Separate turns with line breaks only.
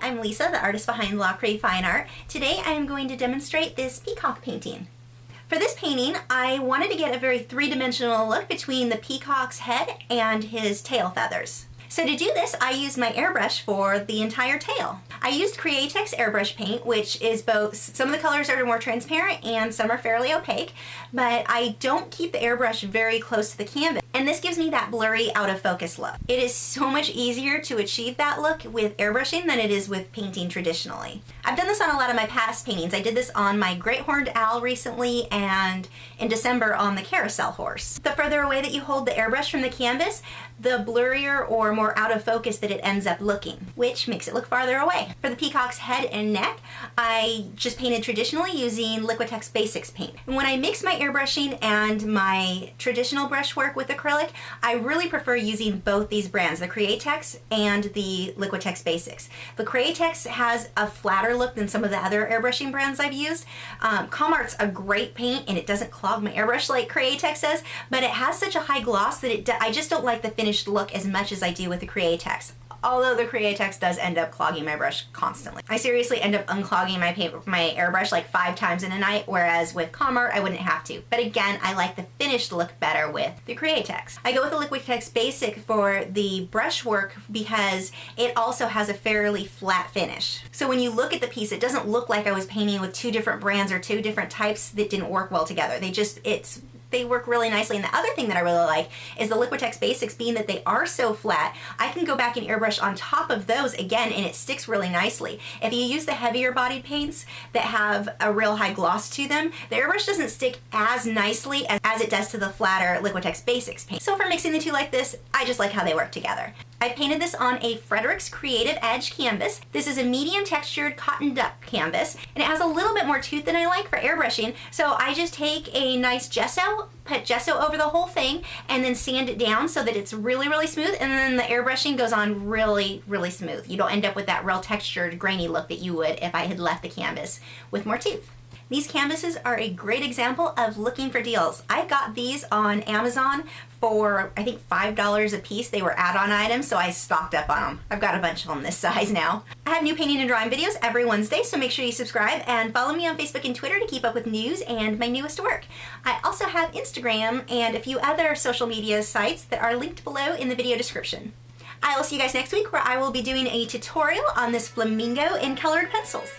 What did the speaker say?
I'm Lisa, the artist behind Lachri Fine Art. Today I am going to demonstrate this peacock painting. For this painting, I wanted to get a very three-dimensional look between the peacock's head and his tail feathers. So to do this, I used my airbrush for the entire tail. I used Createx airbrush paint, which is both, some of the colors are more transparent and some are fairly opaque, but I don't keep the airbrush very close to the canvas. And this gives me that blurry, out of focus look. It is so much easier to achieve that look with airbrushing than it is with painting traditionally. I've done this on a lot of my past paintings. I did this on my great horned owl recently and in December on the carousel horse. The further away that you hold the airbrush from the canvas, the blurrier or more out of focus that it ends up looking, which makes it look farther away. For the peacock's head and neck, I just painted traditionally using Liquitex Basics paint. And when I mix my airbrushing and my traditional brushwork with acrylic, I really prefer using both these brands, the Createx and the Liquitex Basics. The Createx has a flatter look than some of the other airbrushing brands I've used. Camart's a great paint and it doesn't clog my airbrush like Createx does, but it has such a high gloss that I just don't like the finished look as much as I do with the Createx. Although the Createx does end up clogging my brush constantly. I seriously end up unclogging my airbrush like 5 times in a night, whereas with Camart I wouldn't have to. But again, I like the finished look better with the Createx. I go with the Liquitex Basic for the brushwork because it also has a fairly flat finish. So when you look at the piece, it doesn't look like I was painting with 2 different brands or 2 different types that didn't work well together. They work really nicely. And the other thing that I really like is the Liquitex Basics, being that they are so flat, I can go back and airbrush on top of those again and it sticks really nicely. If you use the heavier bodied paints that have a real high gloss to them, the airbrush doesn't stick as nicely as it does to the flatter Liquitex Basics paint. So for mixing the two like this, I just like how they work together. I painted this on a Fredrix Creative Edge canvas. This is a medium textured cotton duck canvas, and it has a little bit more tooth than I like for airbrushing, so I just take a nice gesso, put gesso over the whole thing, and then sand it down so that it's really, really smooth, and then the airbrushing goes on really, really smooth. You don't end up with that real textured, grainy look that you would if I had left the canvas with more tooth. These canvases are a great example of looking for deals. I got these on Amazon for, I think, $5 a piece. They were add-on items, so I stocked up on them. I've got a bunch of them this size now. I have new painting and drawing videos every Wednesday, so make sure you subscribe and follow me on Facebook and Twitter to keep up with news and my newest work. I also have Instagram and a few other social media sites that are linked below in the video description. I will see you guys next week, where I will be doing a tutorial on this flamingo in colored pencils.